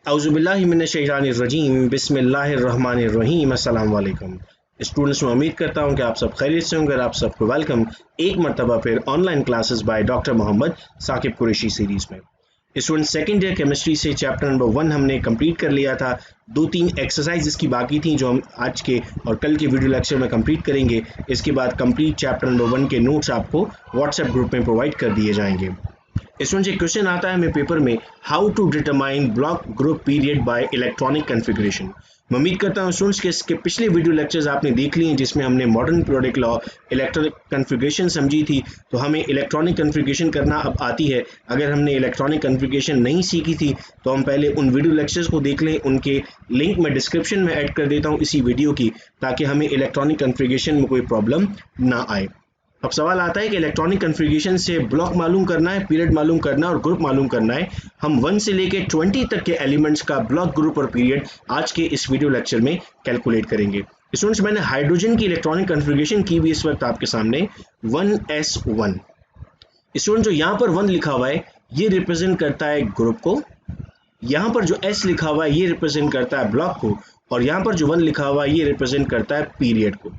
औज़ुबिल्लाहिमिनश्शैतानिर्रजीम बिस्मिल्लाहिर्रहमानिर्रहीम अस्सलाम वालेकुम। स्टूडेंट्स, मैं उम्मीद करता हूं कि आप सब खैरियत से होंगे। आप सबको वेलकम एक मरतबा फिर online classes by doctor Mohammad Saqib Qureshi series में। स्टूडेंट, सेकेंड ईयर केमिस्ट्री से चैप्टर नंबर 1 हमने कंप्लीट कर लिया था। 2-3 एक्सरसाइज इसकी बाकी थी जो हम आज के और कल के वीडियो लेक्चर में कंप्लीट करेंगे। इसके बाद कंप्लीट चैप्टर नंबर 1 के नोट्स आपको व्हाट्सएप ग्रुप में प्रोवाइड कर दिए जाएंगे। स्टूडेंट, एक क्वेश्चन आता है हमें पेपर में, how to determine block group period by electronic configuration. मैं उम्मीद करता हूँ स्टूडेंट्स के इसके पिछले वीडियो लेक्चर्स आपने देख लिए हैं जिसमें हमने modern periodic law electronic configuration समझी थी। तो हमें इलेक्ट्रॉनिक कॉन्फ़िगरेशन करना अब आती है। अगर हमने इलेक्ट्रॉनिक कॉन्फ़िगरेशन नहीं सीखी थी तो हम पहले उन वीडियो लेक्चर्स को देख लें। उनके लिंक मैं डिस्क्रिप्शन में ऐड कर देता हूँ इसी वीडियो की, ताकि हमें इलेक्ट्रॉनिक कॉन्फ़िगरेशन में कोई प्रॉब्लम ना आए। अब सवाल आता है कि इलेक्ट्रॉनिक कॉन्फ़िगरेशन से ब्लॉक मालूम करना है, पीरियड मालूम करना है और ग्रुप मालूम करना है। हम 1 से लेके 20 तक के एलिमेंट्स का ब्लॉक, ग्रुप और पीरियड आज के इस वीडियो लेक्चर में कैलकुलेट करेंगे। स्टूडेंट्स, मैंने हाइड्रोजन की इलेक्ट्रॉनिक कॉन्फ़िगरेशन की भी इस वक्त आपके सामने 1s1। स्टूडेंट, जो यहाँ पर 1 लिखा हुआ है ये रिप्रेजेंट करता है ग्रुप को, यहाँ पर जो s लिखा हुआ है ये रिप्रेजेंट करता है ब्लॉक को, और यहाँ पर जो 1 लिखा हुआ है ये रिप्रेजेंट करता है पीरियड को।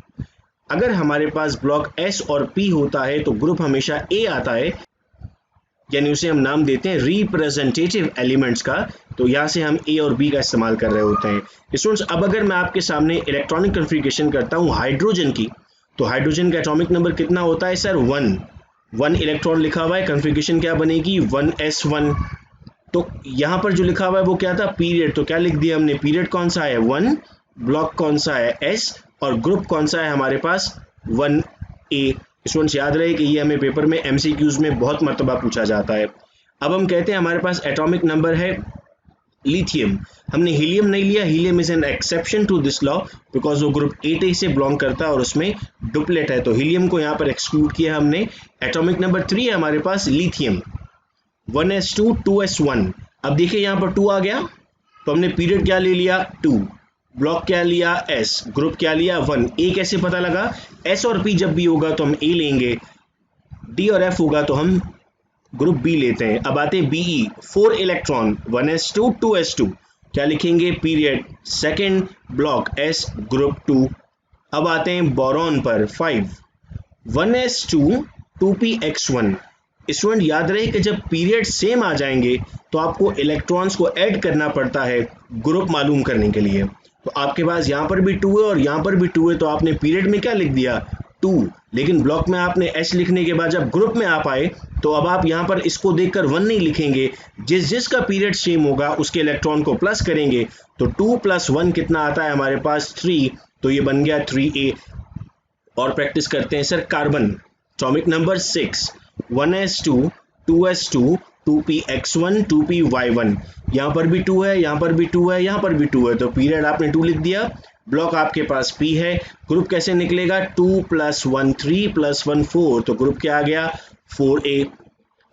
अगर हमारे पास ब्लॉक S और P होता है तो ग्रुप हमेशा A आता है, यानी उसे हम नाम देते हैं रिप्रेजेंटेटिव एलिमेंट्स का। तो यहाँ से हम A और B का इस्तेमाल कर रहे होते हैं। स्टूडेंट्स, अब अगर मैं आपके सामने इलेक्ट्रॉनिक कॉन्फ़िगरेशन करता हूँ हाइड्रोजन की, तो हाइड्रोजन का एटॉमिक नंबर कितना होता है सर? 1 इलेक्ट्रॉन लिखा हुआ है, कॉन्फ़िगरेशन क्या बनेगी? 1s1। तो यहाँ पर जो लिखा हुआ है वो क्या था? पीरियड। तो क्या लिख दिया हमने? पीरियड कौन सा है? 1, ब्लॉक कौन सा है? S, और ग्रुप कौन सा है हमारे पास? 1a। स्टूडेंट्स, याद रहे कि ये हमें पेपर में MCQs में बहुत मरतबा पूछा जाता है। अब हम कहते हैं हमारे पास एटॉमिक नंबर है लिथियम। हमने हीलियम नहीं लिया, helium is an exception to this law because वो ग्रुप 8a से बिलोंग करता है और उसमें डुप्लेट है, तो हीलियम को यहाँ पर एक्सक्लूड किया हमने। एटॉमिक नंबर 3 है हमारे पास लिथियम, 1s2 2s1। अब देखिए यहाँ पर 2 आ गया, तो हमने पीरियड क्या ले लिया? 2, ब्लॉक क्या लिया? S, ग्रुप क्या लिया? 1। A कैसे पता लगा? S और P जब भी होगा तो हम A लेंगे, D और F होगा तो हम ग्रुप B लेते हैं। अब आते हैं BE, 4 इलेक्ट्रॉन, 1s2 2s2। क्या लिखेंगे? Period, second block S, group 2। अब आते हैं बोरॉन पर, 5, 1s2 2px1। स्टूडेंट, याद रहे कि जब पीरियड सेम आ जाएंगे तो आपको इलेक्ट्रॉन्स को ऐड करना पड़ता है ग्रुप मालूम करने के लिए। तो आपके पास यहाँ पर भी 2 है और यहाँ पर भी 2 है, तो आपने पीरियड में क्या लिख दिया? 2। लेकिन ब्लॉक में आपने S लिखने के बाद जब ग्रुप में आप आए तो अब आप यहाँ पर इसको देखकर 1 नहीं लिखेंगे, जिसका पीरियड सेम होगा उसके इलेक्ट्रॉन को प्लस करेंगे। तो 2 + 1 कितना आता है हमारे पास? 3। तो ये बन गया 3a। और प्रैक्टिस करते हैं sir carbon, atomic number 6, 1s2 2s2 2px1 2py1। यहाँ पर भी 2 है, यहाँ पर भी 2 है, यहाँ पर भी 2 है, तो पीरियड आपने 2 लिख दिया। ब्लॉक आपके पास P है, ग्रुप कैसे निकलेगा? 2 + 1 3 + 1 4, तो ग्रुप क्या आ गया? 4a।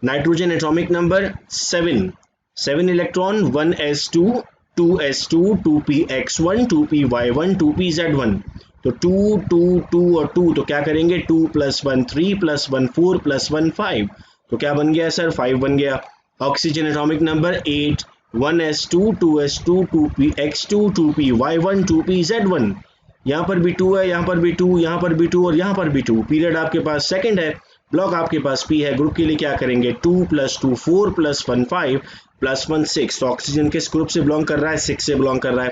Nitrogen atomic number 7 electron, 1s2 2s2 2px1 2py1 2pz1। तो 2 2 2 और 2, तो क्या करेंगे? 2 + 1 3 + 1 4 + 1 5। तो क्या बन गया सर? 5 बन गया। Oxygen atomic number 8, 1s2 2s2 2px2 2py1 2pz1। यहाँ पर भी 2 है, यहाँ पर भी 2, यहाँ पर भी 2 और यहाँ पर भी 2। पीरियड आपके पास सेकंड है, ब्लॉक आपके पास P है। ग्रुप के लिए क्या करेंगे? 2 + 2 4 + 1 5 + 1 6। तो ऑक्सीजन किस ग्रुप से बिलोंग कर रहा है? 6 से बिलोंग कर रहा है।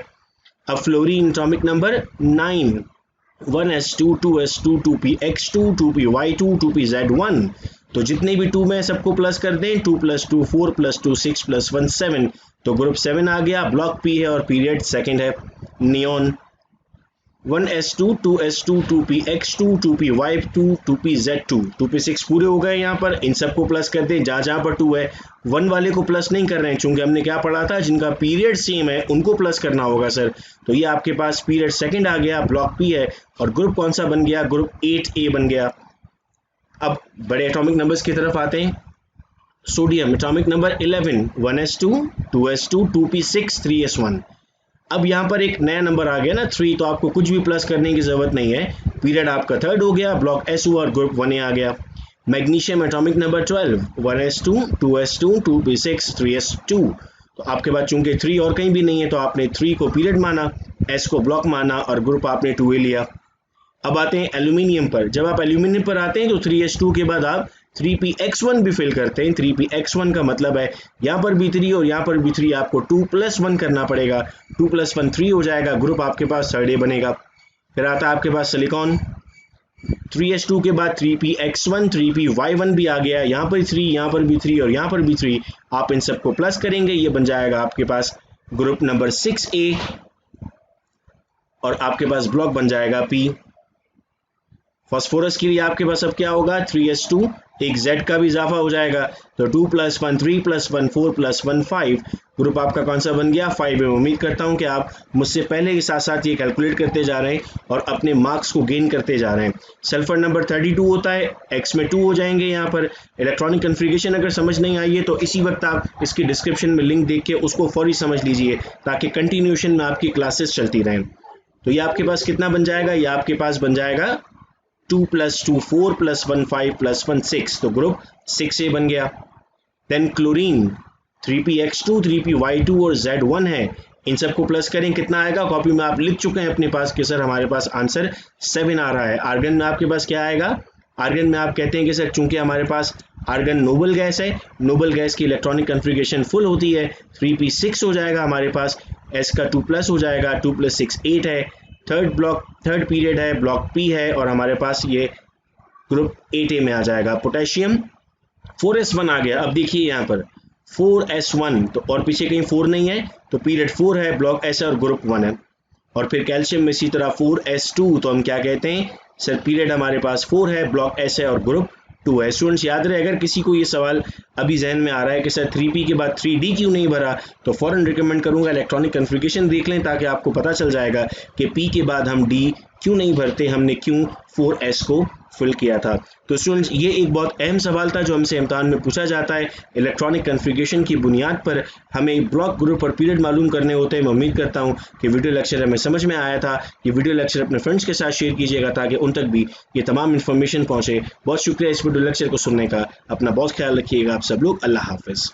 अब fluorine atomic number 9, 1s2 2s2 2px2 2py2 2pz1। तो जितने भी 2 में सबको प्लस कर दें, 2 + 2 4 + 2 6 + 1 7। तो ग्रुप 7 आ गया, ब्लॉक P है और पीरियड सेकंड है। Neon, 1s2 2s2 2px2 2py2 2pz2। 2 पे 6 पूरे हो गए यहाँ पर, इन सबको प्लस कर दें जहाँ जहाँ पर 2 है। 1 वाले को प्लस नहीं कर रहे हैं चूंकि हमने क्या पढ़ा था, जिनका पीरियड सेम है उनको प्लस करना होगा सर। तो ये आपके पास पीरियड सेकंड आ गया, ब्लॉक P है और ग्रुप कौन सा बन गया? ग्रुप 8a बन गया। अब बड़े एटॉमिक नंबर्स की तरफ आते हैं। Sodium atomic number 11, 1s2 2s2 2p6 3s1। अब यहाँ पर एक नया नंबर आ गया ना 3, तो आपको कुछ भी प्लस करने की जरूरत नहीं है। पीरियड आपका थर्ड हो गया, ब्लॉक S हुआ और ग्रुप 1a आ गया। Magnesium atomic number 12, 1s2 2s2 2p6 3s2। तो आपके पास चूंकि 3 और कहीं भी नहीं है तो आपने 3 को पीरियड माना, S को ब्लॉक माना और ग्रुप आपने 2A लिया। अब आते हैं एल्यूमिनियम पर। जब आप एल्यूमिनियम पर आते हैं तो 3s2 के बाद आप 3px1 भी फिल करते हैं। 3px1 का मतलब है यहाँ पर भी 3 और यहाँ पर भी 3, आपको 2+1 करना पड़ेगा। 2+1 3 हो जाएगा, ग्रुप आपके पास 3rd बनेगा। फिर आता है आपके पास सिलिकॉन। 3s2 के बाद 3px1 3py1 भी आ गया, यहाँ पर 3, यहाँ पर भी 3 और यहाँ पर भी 3। आप इन सबको प्लस करेंगे, ये बन जाएगा आपके पास ग्रुप नंबर 6A और आपके पास ब्लॉक बन जाएगा P। फास्फोरस के लिए आपके पास अब क्या होगा, 3s2, एक Z का भी इजाफा हो जाएगा, तो 2+1 3+1 4+1 5। ग्रुप आपका कौन सा बन गया, 5 है। उम्मीद करता हूं कि आप मुझसे पहले के साथ साथ ये कैलकुलेट करते जा रहे हैं और अपने मार्क्स को गेन करते जा रहे हैं। सल्फर नंबर 32 होता है, X में 2 हो जाएंगे। यहाँ पर इलेक्ट्रॉनिक कन्फिगरेशन अगर समझ नहीं आई है तो इसी वक्त आप इसके डिस्क्रिप्शन में लिंक देख के उसको फौरी समझ लीजिए ताकि कंटिन्यूएशन में आपकी क्लासेस चलती रहें। तो ये आपके पास कितना बन जाएगा, ये आपके पास बन जाएगा 2+2 4+1 5+1 6, तो ग्रुप 6A बन गया। देन क्लोरीन 3px2 3py2 और Z1 है, इन सबको प्लस करें, कितना आएगा, कॉपी में आप लिख चुके हैं अपने पास कि सर हमारे पास आंसर 7 आ रहा है। आर्गन में आपके पास क्या आएगा, आर्गन में आप कहते हैं कि सर चूंकि हमारे पास आर्गन नोबल गैस है, नोबल गैस की इलेक्ट्रॉनिक कन्फिगरेशन फुल होती है, 3p6 हो जाएगा हमारे पास, S का 2+ हो जाएगा, 2+6 8 है। थर्ड पीरियड है, ब्लॉक P है और हमारे पास ये ग्रुप 8A में आ जाएगा। पोटेशियम 4s1 आ गया। अब देखिए यहाँ पर 4s1, तो और पीछे कहीं 4 नहीं है तो पीरियड 4 है, ब्लॉक S है और ग्रुप 1 है। और फिर कैल्शियम में इसी तरह 4s2, तो हम क्या कहते हैं सर, पीरियड हमारे पास 4 है, ब्लॉक S है और ग्रुप 2 है। स्टूडेंट्स याद रहे, अगर किसी को ये सवाल अभी जहन में आ रहा है कि सर 3p के बाद 3d क्यों नहीं भरा, तो फौरन रिकमेंड करूंगा इलेक्ट्रॉनिक कन्फिगरेशन देख लें ताकि आपको पता चल जाएगा कि p के बाद हम d क्यों नहीं भरते, हमने क्यों 4s को फिल किया था। तो स्टूडेंट्स ये एक बहुत अहम सवाल था जो हमसे इम्तिहान में पूछा जाता है। इलेक्ट्रॉनिक कन्फिगरेशन की बुनियाद पर हमें ब्लॉक, ग्रुप और पीरियड मालूम करने होते हैं। मैं उम्मीद करता हूँ कि वीडियो लेक्चर हमें समझ में आया था। ये वीडियो लेक्चर अपने फ्रेंड्स के साथ शेयर कीजिएगा ताकि उन तक भी ये तमाम इन्फॉर्मेशन पहुँचे। बहुत शुक्रिया इस वीडियो लेक्चर को सुनने का। अपना बहुत ख्याल रखिएगा आप सब लोग। अल्लाह हाफिज़।